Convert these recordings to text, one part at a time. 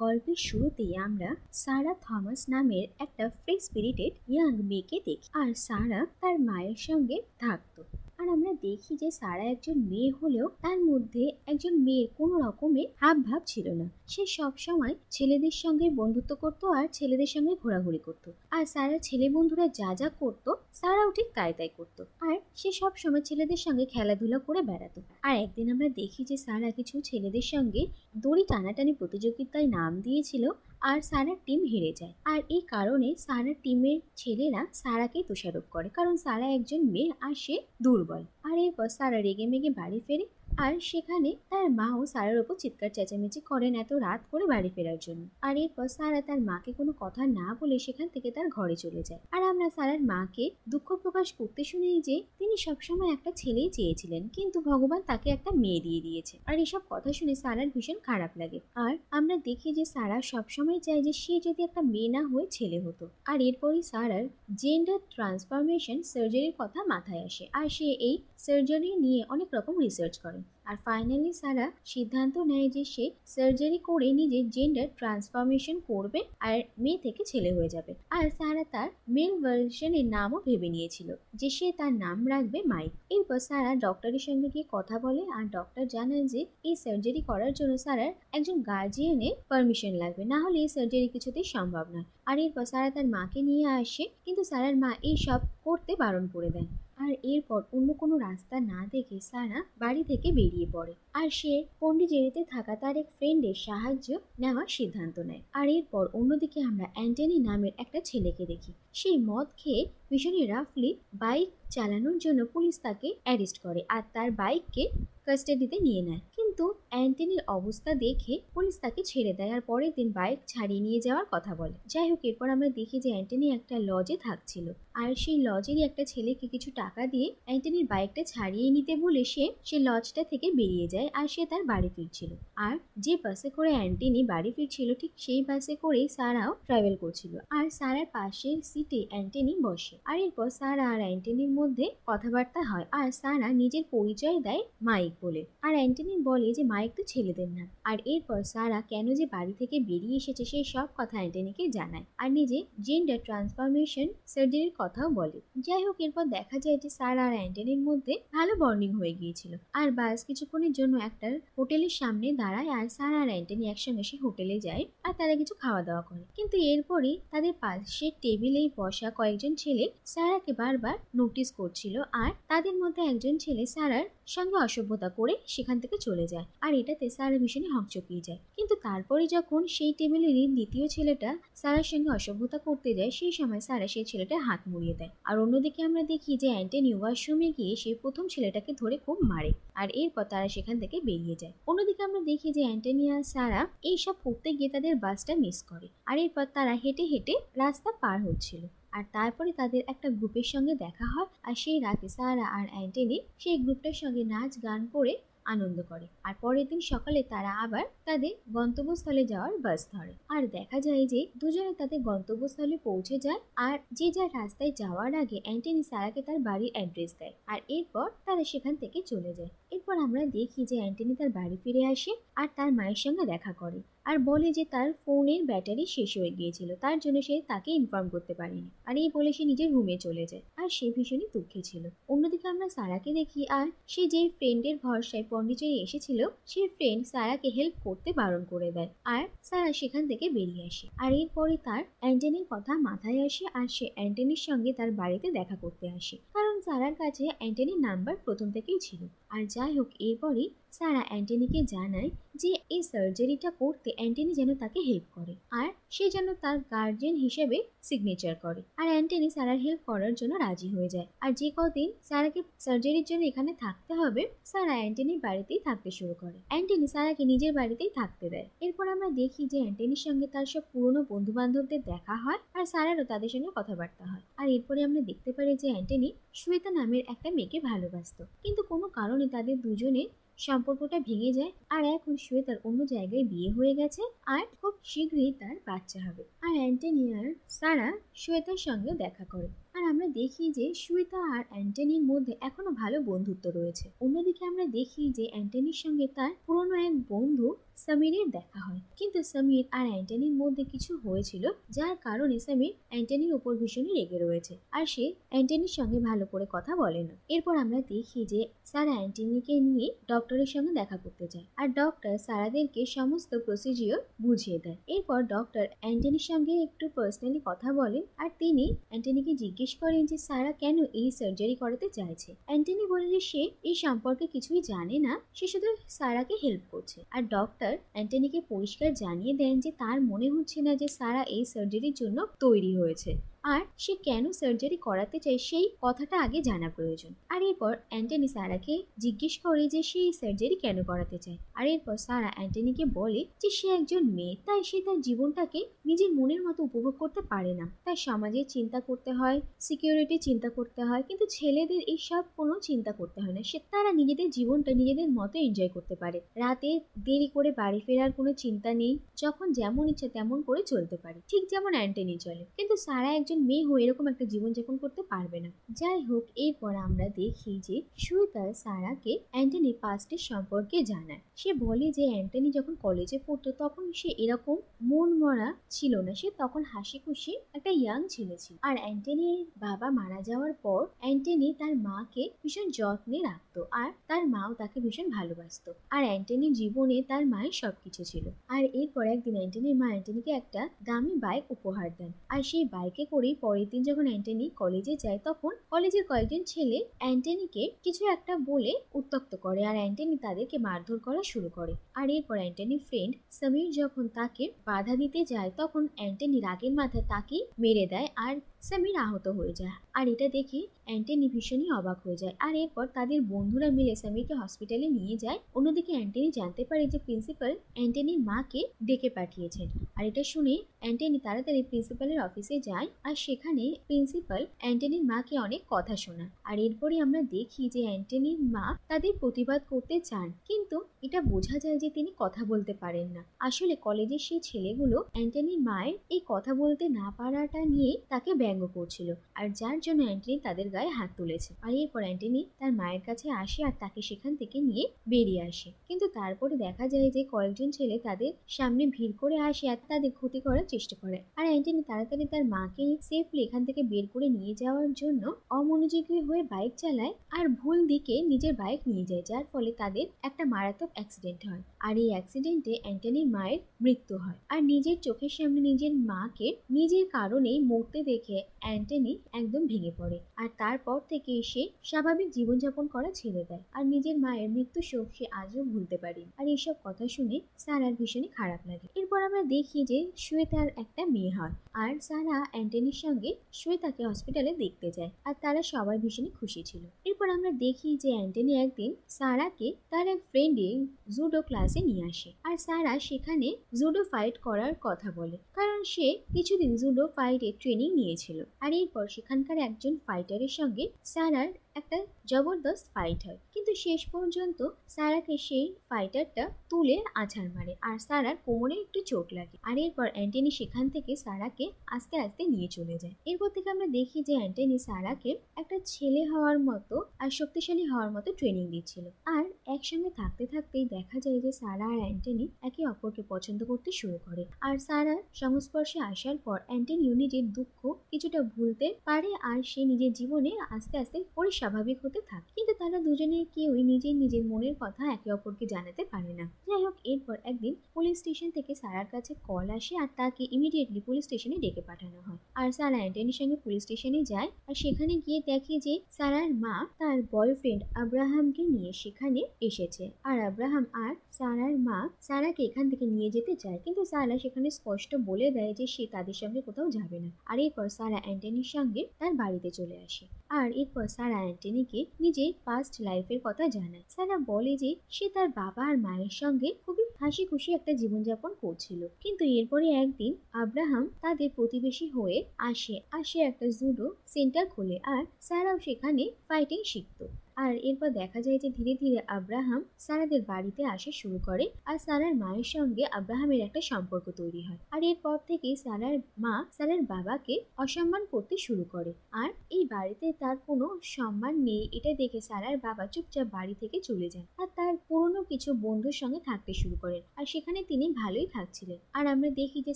গল্পের শুরুতেই আমরা সারা থমাস নামের একটা ফ্রি স্পিরিটেড ইয়াং মেয়েকে দেখি। আর সারা তার মায়ের সঙ্গে থাকতো। আর আমরা দেখি যে সারা একজন মেয়ে হলেও তার মধ্যে একজন মেয়ের কোনো রকমের হাব ভাব ছিল না। সে সব সময় ছেলেদের সঙ্গে বন্ধুত্ব করত আর ছেলেদের সঙ্গে ঘোরাঘুরি করত। আর সারা ছেলে বন্ধুরা যা যা করতো সারাও ঠিক তাই তাই করতো। আর সে সব সময় ছেলেদের সঙ্গে খেলাধুলা করে বেড়াতো। আর একদিন আমরা দেখি যে সারা কিছু ছেলেদের সঙ্গে দড়ি টানাটানি প্রতিযোগিতায় নাম দিয়েছিল আর সারার টিম হেরে যায়। আর এই কারণে সারার টিমের ছেলেরা সারাকে দোষারোপ করে, কারণ সারা একজন মেয়ে আর সে দুর্বল। আর এরপর সারা রেগে মেগে বাড়ি ফেরে। আর সেখানে তার মাও সারার ওপর চিৎকার চেঁচামেচি করেন এত রাত করে বাড়ি ফেরার জন্য। আর এরপর সারা তার মাকে কোনো কথা না বলে সেখান থেকে তার ঘরে চলে যায়। আর আমরা সারার মাকে দুঃখ প্রকাশ করতে শুনি যে তিনি সবসময় একটা ছেলেই চেয়েছিলেন, কিন্তু ভগবান তাকে একটা মেয়ে দিয়ে দিয়েছে। আর এসব কথা শুনে সারার ভীষণ খারাপ লাগে। আর আমরা দেখি যে সারা সবসময় চায় যে সে যদি একটা মেয়ে না হয়ে ছেলে হতো। আর এরপরই সারার জেন্ডার ট্রান্সফরমেশন সার্জারির কথা মাথায় আসে। আর সে এই সার্জারি নিয়ে অনেক রকম রিসার্চ করে। আর ফাইনালি সারা সিদ্ধান্ত নেয় যে সে সার্জারি করে নিজের জেন্ডার ট্রান্সফরমেশন করবে আর মেয়ে থেকে ছেলে হয়ে যাবে। আর সারা তার মেল ভার্সনের নামও ভেবে নিয়েছিল যে সে তার নাম রাখবে মাইক। এরপর সারা ডক্টরের সঙ্গে গিয়ে কথা বলে আর ডক্টর জানান যে এই সার্জারি করার জন্য সারার একজন গার্জিয়ানের পারমিশন লাগবে, না হলে এই সার্জারি কিছুতেই সম্ভব নয়। আর এরপর সারা তার মাকে নিয়ে আসে, কিন্তু সারার মা এই সব করতে বারণ করে দেন। আর এরপর অন্য কোনো রাস্তা না দেখে সারা বাড়ি থেকে বেরিয়ে পড়ে আর সে পন্ডিচেরিতে থাকা তার এক ফ্রেন্ডের সাহায্য নেওয়ার সিদ্ধান্ত নেয়। আর এরপর অন্যদিকে আমরা অ্যান্টনি নামের একটা ছেলেকে দেখি। সেই মদ খেয়ে ভীষণই রাফলি বাইক চালানোর জন্য পুলিশ তাকে অ্যারেস্ট করে আর তার বাইককে কাস্টাডিতে নিয়ে নেয়। কিন্তু অ্যান্টনির অবস্থা দেখে পুলিশ তাকে ছেড়ে দেয় আর পরের দিন বাইক ছাড়িয়ে নিয়ে যাওয়ার কথা বলে। যাই হোক, এরপর আমরা দেখি যে অ্যান্টনি একটা লজে থাকছিল আর সেই লজেরই একটা ছেলেকে কিছু টাকা দিয়ে অ্যান্টনির বাইকটা ছাড়িয়ে নিতে বলে সে লজটা থেকে বেরিয়ে যায় আর সে তার বাড়ি ফিরছিল। আর যে বাসে করে অ্যান্টনি বাড়ি ফিরছিল ঠিক সেই বাসে করেই সারাও ট্রাভেল করছিল। আর সারার পাশের সিটে অ্যান্টনি বসে। আর এরপর সারা আর অ্যান্টনির মধ্যে কথাবার্তা হয় আর সারা নিজের পরিচয় দেয় মাইক বলে। আর অ্যান্টনি বলে যে মাইক তো ছেলেদের নাম। আর এরপর সারা কেন যে বাড়ি থেকে বেরিয়ে এসেছে সেই সব কথা অ্যান্টনিকে জানায় আর নিজে জেন্ডার ট্রান্সফরমেশন সার্জারির কথাও বলে। যাই হোক, এরপর দেখা যায় যে সারা আর অ্যান্টনির মধ্যে ভালো বন্ডিং হয়ে গিয়েছিল। আর বাস কিছুক্ষণের জন্য একটা হোটেলের সামনে দাঁড়ায় আর সারা আর অ্যান্টনি একসঙ্গে সে হোটেলে যায় আর তারা কিছু খাওয়া দাওয়া করে। কিন্তু এরপরই তাদের পাশের টেবিলেই বসা কয়েকজন ছেলে সারাকে বারবার নোটিস করছিল আর তাদের মধ্যে একজন ছেলে সারার সঙ্গে অসভ্যতা করে সেখান থেকে চলে যায়। আর এটাতে সারা ভীষণই হকচকিয়ে যায়। কিন্তু তারপরে যখন সেই টেবিলেরই দ্বিতীয় ছেলেটা সারার সঙ্গে অসভ্যতা করতে যায় সেই সময় সারা সেই ছেলেটার হাত মুড়িয়ে দেয়। আর অন্যদিকে আমরা দেখি যে অ্যান্টনি ওয়াশরুমে গিয়ে সেই প্রথম ছেলেটাকে ধরে খুব মারে আর এরপর তারা সেখান থেকে বেরিয়ে যায়। অন্যদিকে আমরা দেখি যে অ্যান্টনি আর সারা এইসব করতে গিয়ে তাদের বাসটা মিস করে আর এরপর তারা হেঁটে হেঁটে রাস্তা পার হচ্ছিল। আর তারপরে তাদের একটা গ্রুপের সঙ্গে দেখা হয় আর সেই রাতে সারা আর অ্যান্টনি সেই গ্রুপটার সঙ্গে নাচ গান করে আনন্দ করে। আর পরের দিন সকালে তারা আবার তাদের গন্তব্যস্থলে যাওয়ার বাস ধরে। আর দেখা যায় যে দুজনে তাদের গন্তব্যস্থলে পৌঁছে যায় আর যে যার রাস্তায় যাওয়ার আগে অ্যান্টনি সারাকে তার বাড়ির অ্যাড্রেস দেয় আর এরপর তারা সেখান থেকে চলে যায়। এরপর আমরা দেখি যে অ্যান্টনি তার বাড়ি ফিরে আসে আর তার মায়ের সঙ্গে দেখা করে আর বলে যে তার ফোনের ব্যাটারি শেষ হয়ে গিয়েছিল, তার জন্য সে তাকে ইনফর্ম করতে পারেনি। আর এই বলে সে নিজের রুমে চলে যায় আর সে ভীষণই দুঃখী ছিল। অন্যদিকে আমরা সারাকে দেখি আর সে যে ফ্রেন্ডের ভরসায় পন্ডিচেরি এসেছিল সে ফ্রেন্ড সারাকে হেল্প করতে বারণ করে দেয় আর সারা সেখান থেকে বেরিয়ে আসে। আর এরপরে তার অ্যান্টনির কথা মাথায় আসে আর সে অ্যান্টনির সঙ্গে তার বাড়িতে দেখা করতে আসে, কারণ সারার কাছে অ্যান্টনির নাম্বার প্রথম থেকেই ছিল। আর যাই হোক, এরপরই সারা অ্যান্টনিকে জানায় যে এই সার্জারিটা করতে অ্যান্টনি যেন তাকে হেল্প করে আর সে যেন তার গার্জিয়ান হিসেবে সিগনেচার করে। আর অ্যান্টনি সারার হেল্প করার জন্য রাজি হয়ে যায়। আর যে কদিন সারাকে সার্জারির জন্য এখানে থাকতে হবে সারা অ্যান্টনির বাড়িতেই থাকতে শুরু করে। অ্যান্টনি সারাকে নিজের বাড়িতেই থাকতে দেয়। এরপর আমরা দেখি যে অ্যান্টনির সঙ্গে তার সব পুরনো বন্ধু বান্ধবদের দেখা হয় আর সারারও তাদের সঙ্গে কথাবার্তা হয়। আর এরপরে আমরা দেখতে পারি যে অ্যান্টনি শ্বেতা নামের একটা মেয়েকে ভালোবাসতো, কিন্তু কোনো কারণে তাদের দুজনের সম্পর্কটা ভেঙে যায় আর এখন শ্বেতার অন্য জায়গায় বিয়ে হয়ে গেছে আর খুব শীঘ্রই তার বাচ্চা হবে। আর অ্যান্টনি আর সারা শ্বেতার সঙ্গে দেখা করে আর আমরা দেখি যে শ্বেতা আর অ্যান্টনির মধ্যে এখনো ভালো বন্ধুত্ব রয়েছে। অন্যদিকে আমরা দেখি যে অ্যান্টনির সঙ্গে তার পুরনো এক বন্ধু সমীরের দেখা হয়, কিন্তু সমীর আর অ্যান্টনির মধ্যে কিছু হয়েছিল যার কারণে সমীর অ্যান্টনির উপর ভীষণই রেগে রয়েছে, আর সে অ্যান্টনির সঙ্গে ভালো করে কথা বলে না। এরপর আমরা দেখি যে সারা অ্যান্টনিকে নিয়ে ডক্টরের সঙ্গে দেখা করতে যায়, আর ডক্টর সারাদেরকে সমস্ত প্রসিজিওর বুঝিয়ে দেয়। এরপর ডক্টর অ্যান্টনির সঙ্গে একটু পার্সোনালি কথা বলেন, আর তিনি অ্যান্টনিকে জিজ্ঞেস করেন যে সারা কেন এই সার্জারি করাতে চাইছে। অ্যান্টনি বলে যে সে এই সম্পর্কে কিছুই জানে না, সে শুধু সারাকে হেল্প করছে। আর ডক্টর অ্যান্টনিকে পরিষ্কার জানিয়ে দেন যে তার মনে হচ্ছে না যে সারা এই সার্জারির জন্য তৈরি হয়েছে, আর সে কেন সার্জারি করাতে চায় সেই কথাটা আগে জানা প্রয়োজন। আর এরপর অ্যান্টনি সারাকে জিজ্ঞেস করে যে সে এই সার্জারি কেন করাতে চায়। আর এরপর সারা অ্যান্টনিকে বলে যে সে একজন মেয়ে, তাই সে তার জীবনটাকে নিজের মনের মতো উপভোগ করতে পারে না, তাই সমাজের চিন্তা করতে হয়, সিকিউরিটি চিন্তা করতে হয়, কিন্তু ছেলেদের এইসব কোনো চিন্তা করতে হয় না। সে তারা নিজেদের জীবনটা নিজেদের মতো এনজয় করতে পারে, রাতে দেরি করে বাড়ি ফেরার কোনো চিন্তা নেই, যখন যেমন ইচ্ছে তেমন করে চলতে পারে, ঠিক যেমন অ্যান্টনি চলে। কিন্তু সারা একজন মেয়ে হয়ে এরকম একটা জীবনযাপন করতে পারবে না। যাই হোক, এরপর আমরা দেখি যে শ্বেতা সারাকে অ্যান্টনির পাস্টের সম্পর্কে জানায়। সে বলে যে অ্যান্টনি যখন কলেজে পড়তো তখন সে এরকম মন মরা ছিল না, সে তখন হাসি খুশি একটা ইয়াং ছেলে ছিল। আর অ্যান্টনির বাবা মারা যাওয়ার পর অ্যান্টনি তার মাকে ভীষণ যত্নে রাখতো, আর তার মাও তাকে ভীষণ ভালোবাসতো, আর অ্যান্টনির জীবনে তার মায়ের সবকিছু ছিল। আর এরপর একদিন অ্যান্টনির মা অ্যান্টনিকে একটা দামি বাইক উপহার দেন, আর সেই বাইকে করেই পরের দিন যখন অ্যান্টনি কলেজে যায় তখন কলেজের কয়েকজন ছেলে অ্যান্টনিকে কিছু একটা বলে উত্ত্যক্ত করে, আর অ্যান্টনি তাদেরকে মারধর করা শুরু করে। আর এরপর অ্যান্টনির ফ্রেন্ড সমীর যখন তাকে বাধা দিতে যায় তখন অ্যান্টনি রাগের মাথায় তাকে মেরে দেয়, আর সমীর আহত হয়ে যায়। আর এটা দেখে অ্যান্টনি ভীষণই অবাক হয়ে যায়, আর এরপর তাদের বন্ধুরা মিলে সমীরকে হসপিটালে নিয়ে যায়। অন্যদিকে অ্যান্টনি জানতে পারে যে প্রিন্সিপাল অ্যান্টনির মাকে ডেকে পাঠিয়েছেন, আর এটা শুনে অ্যান্টনি তাড়াতাড়ি প্রিন্সিপালের অফিসে যায়, আর সেখানে প্রিন্সিপাল অ্যান্টনির মাকে অনেক কথা শোনায়। আর এরপরে আমরা দেখি যে অ্যান্টনির মা তাদের প্রতিবাদ করতে চান, কিন্তু এটা বোঝা যায় যে তিনি কথা বলতে পারেন না। আসলে কলেজের সেই ছেলেগুলো অ্যান্টনির মায়ের এই কথা বলতে না পারাটা নিয়ে তাকে ব্যঙ্গ করছিল, আর যার জন্য অ্যান্টনি তাদের গায়ে হাত তুলেছে। আর এরপর অ্যান্টনি তার মায়ের কাছে আসে আর তাকে সেখান থেকে নিয়ে বেরিয়ে আসে, কিন্তু তারপরে দেখা যায় যে কয়েকজন ছেলে তাদের সামনে ভিড় করে আসে আর তাদের ক্ষতি করার চেষ্টা করে। আর অ্যান্টনি তাড়াতাড়ি তার মাকে সেফলি এখান থেকে বের করে নিয়ে যাওয়ার জন্য অমনোযোগী হয়ে বাইক চালায়, আর ভুল দিকে নিজের বাইক নিয়ে যায়, যার ফলে তাদের একটা মারাত্মক অ্যাক্সিডেন্ট হয়। আর এই অ্যাক্সিডেন্টে অ্যান্টনির মায়ের মৃত্যু হয়, আর নিজের চোখের সামনে নিজের মাকে নিজের কারণেই মরতে দেখে অ্যান্টনি একদম ভেঙে পড়ে, আর তারপর থেকে সে স্বাভাবিক জীবনযাপন করা ছেড়ে দেয়, আর নিজের মায়ের মৃত্যু শোক সে আজও ভুলতে পারেনি। আর এইসব কথা শুনে সারার ভীষণই খারাপ লাগে। এরপর আমরা দেখি যে শ্বেতার একটা মেয়ে হয়, আর সারা অ্যান্টনির সঙ্গে শ্বেতাকে হসপিটালে দেখতে যায়, আর তারা সবাই ভীষণই খুশি ছিল। এরপর আমরা দেখি যে অ্যান্টনি একদিন সারাকে তার এক ফ্রেন্ডে জুডো ক্লাসে নিয়ে আসে, আর সারা সেখানে জুডো ফাইট করার কথা বলে, কারণ সে কিছুদিন জুডো ফাইটের ট্রেনিং নিয়েছিল। আর এরপর সেখানকার একজন ফাইটারের সঙ্গে সারার একটা জবরদস্ত ফাইট হয়, কিন্তু শেষ পর্যন্ত সারাকে সেই ফাইটারটা তুলে আছাড় মারে, আর সারার কোমরে একটু চোট লাগে। আর এরপর অ্যান্টনি সেখান থেকে সারাকে আস্তে আস্তে নিয়ে চলে যায়। এরপর থেকে আমরা দেখি যে অ্যান্টনি সারাকে একটা ছেলে হওয়ার মতো আর শক্তিশালী হওয়ার মতো ট্রেনিং দিচ্ছিল, আর একসঙ্গে থাকতে থাকতেই দেখা যায় যে সারা আর অ্যান্টনি একে অপরকে পছন্দ করতে শুরু করে। আর সারার সংস্পর্শে আসার পর অ্যান্টনিও নিজের দুঃখ কিছুটা ভুলতে পারে, আর সে নিজের জীবনে আস্তে আস্তে স্বাভাবিক হতে থাকে, কিন্তু তারা দুজনে কেউই নিজের নিজের মনের কথা একে অপরকে জানাতে পারে না। যাই হোক, এরপর একদিন পুলিশ স্টেশন থেকে সারার কাছে কল আসে, আর তাকে ইমিডিয়েটলি পুলিশ স্টেশনে ডেকে পাঠানো হয়। আর সারা অ্যান্টনির সঙ্গে পুলিশ স্টেশনে যায়, আর সেখানে গিয়ে দেখে যে সারার মা তার বয়ফ্রেন্ড আব্রাহামকে নিয়ে সেখানে এসেছে, আর আব্রাহাম আর সারার মা সারাকে এখান থেকে নিয়ে যেতে চায়, কিন্তু সারা সেখানে স্পষ্ট বলে দেয় যে সে তাদের সঙ্গে কোথাও যাবে না। আর এরপর সারা অ্যান্টনির সঙ্গে তার বাড়িতে চলে আসে, আর এরপর সারা অ্যান্টনিকে নিজের পাস্ট লাইফের কথা জানায়। সারা বলে যে সে তার বাবা আর মায়ের সঙ্গে খুবই হাসি খুশি একটা জীবনযাপন করছিল, কিন্তু এরপরে একদিন আব্রাহাম তাদের প্রতিবেশী হয়ে আসে, আর সে একটা জুডো সেন্টার খোলে, আর সারাও সেখানে ফাইটিং শিখত। আর এরপর দেখা যায় যে ধীরে ধীরে আব্রাহাম সারাদের বাড়িতে আসা শুরু করে আর সারার মায়ের সঙ্গে আব্রাহামের একটা সম্পর্ক তৈরি হয়। আর এরপর থেকেই সারার মা সারার বাবাকে অসম্মান করতে শুরু করে। আর এই বাড়িতে তার কোনো সম্মান নেই এটা দেখে সারার বাবা চুপচাপ বাড়ি থেকে চলে যান আর তার পুরনো কিছু বন্ধুর সঙ্গে থাকতে শুরু করেন। আর সেখানে তিনি ভালোই থাকছিলেন। আর আমরা দেখি যে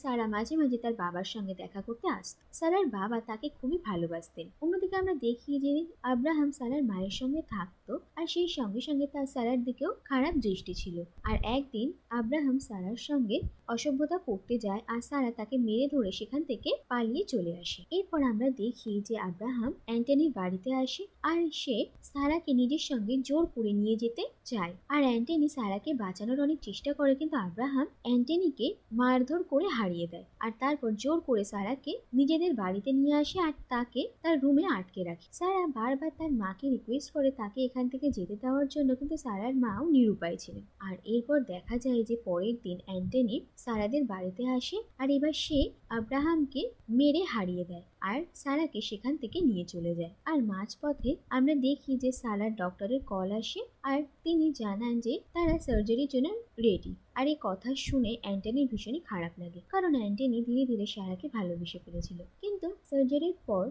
সারা মাঝে মাঝে তার বাবার সঙ্গে দেখা করতে আসত। সারার বাবা তাকে খুবই ভালোবাসতেন। অন্যদিকে আমরা দেখি যে আব্রাহাম সারার মায়ের সঙ্গে থাকতো আর সেই সঙ্গে সঙ্গে তার সারার দিকেও খারাপ দৃষ্টি ছিল। আর একদিন আব্রাহাম সারার সঙ্গে অসভ্যতা করতে যায় আর সারা তাকে মেরে ধরে সেখান থেকে পালিয়ে চলে আসে। এরপর আমরা দেখি যে আব্রাহাম অ্যান্টনির বাড়িতে আসে আর সে সারাকে নিজের সঙ্গে জোর করে নিয়ে যেতে চায়। আর অ্যান্টনি সারাকে বাঁচানোর অনেক চেষ্টা করে, কিন্তু আব্রাহাম অ্যান্টনিকে মারধর করে হারিয়ে দেয়। আর তারপর জোর করে সারাকে নিজেদের বাড়িতে নিয়ে আসে আর তাকে তার রুমে আটকে রাখে। সারা বারবার তার মাকে রিকোয়েস্ট করে তাকে এখান থেকে যেতে দেওয়ার জন্য, কিন্তু সারার মাও নিরুপায় ছিলেন। আর এরপর দেখা যায় যে পরের দিন অ্যান্টনি সারাদের বাড়িতে আসে আর এবার সে আব্রাহামকে মেরে হারিয়ে দেয় আর সারাকে সেখান থেকে নিয়ে চলে যায়। আর মাঝপথে আমরা দেখি যে সারার ডক্টরের কল আসে আর তিনি জানান যে তারা সার্জারির জন্য রেডি। আর এই কথা শুনে অ্যান্টনির ভীষণই খারাপ লাগে, কারণ অ্যান্টনি ধীরে ধীরে সারাকে ভালোবেসে ফেলেছিল। কিন্তু সার্জারির পর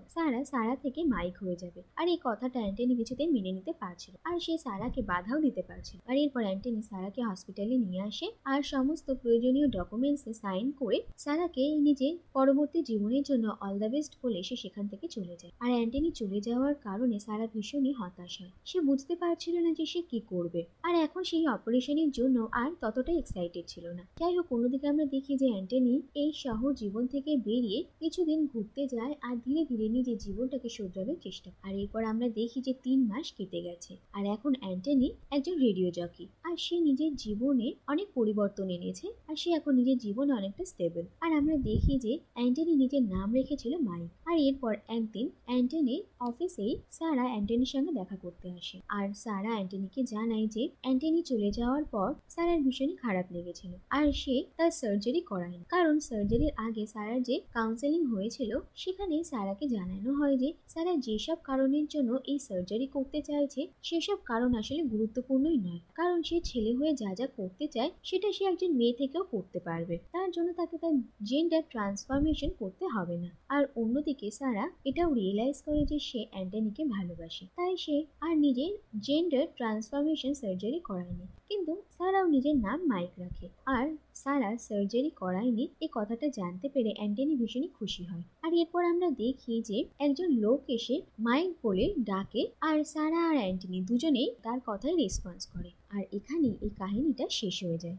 সারা থেকে মাইক হয়ে যাবে আর এই কথাটা অ্যান্টনি কিছুতেই মেনে নিতে পারছিল আর সে সারাকে বাধাও দিতে পারছিল। আর এরপর অ্যান্টনি সারাকে হসপিটালে নিয়ে আসে আর সমস্ত প্রয়োজনীয় ডকুমেন্টসে সাইন করে সারাকে নিজের পরবর্তী জীবনের জন্য অল দ্য বেস্ট বলে সে সেখান থেকে চলে যায়। আর অ্যান্টনি চলে যাওয়ার কারণে সারা ভীষণই হতাশ হয়। সে বুঝতে পারছিল না যে সে কি করবে আর এখন সেই অপারেশনের জন্য আর ততটাই এক্সাইটেড ছিল না। যাই হোক, অন্যদিকে আমরা দেখি যে অ্যান্টনি এই শহর জীবন থেকে বেরিয়ে কিছুদিন ঘুরতে যায় আর ধীরে ধীরে নিজের জীবনটাকে শোধরানোর চেষ্টা। আর এরপর আমরা দেখি যে 3 মাস কেটে গেছে আর এখন অ্যান্টনি একজন রেডিও জকি আর সে নিজের জীবনে অনেক পরিবর্তন এনেছে আর সে এখন নিজের জীবনে অনেকটা স্টেবল। আর আমরা দেখি যে অ্যান্টনি নিজের নাম রেখেছিল মাইক। আর এরপর একদিন অ্যান্টনির অফিসেই সারা অ্যান্টনির সঙ্গে দেখা করতে আসে আর সারা অ্যান্টনিকে জানায় যে অ্যান্টনি চলে যাওয়ার পর সারার ভীষণই খারাপ লেগেছিল আর সে তার সার্জারি করায়নি, কারণ সার্জারির আগে সারার যে কাউন্সেলিং হয়েছিল সেখানে সারাকে জানানো হয় যে সারা যেসব কারণের জন্য এই সার্জারি করতে চাইছে সেসব কারণ আসলে গুরুত্বপূর্ণই নয়, কারণ সে ছেলে হয়ে যা যা করতে চায় সেটা সে একজন মেয়ে থেকেও করতে পারবে, তার জন্য তাকে তার জেন্ডার ট্রান্সফরমেশন করতে হবে না। আর অন্যদিকে সারা এটাও রিয়েলাইজ করে যে সে অ্যান্টনিকে ভালোবাসে, তাই সে আর নিজের জেন্ডার ট্রান্সফরমেশন সার্জারি করায়নি, কিন্তু সারাও নিজের নাম মাইক রাখে। আর সারা সার্জারি করায়নি এই কথাটা জানতে পেরে অ্যান্টনি ভীষণই খুশি হয়। আর এরপর আমরা দেখি যে একজন লোক এসে মাইক বলে ডাকে আর সারা আর অ্যান্টনি দুজনেই তার কথায় রেসপন্স করে। আর এখানেই এই কাহিনীটা শেষ হয়ে যায়।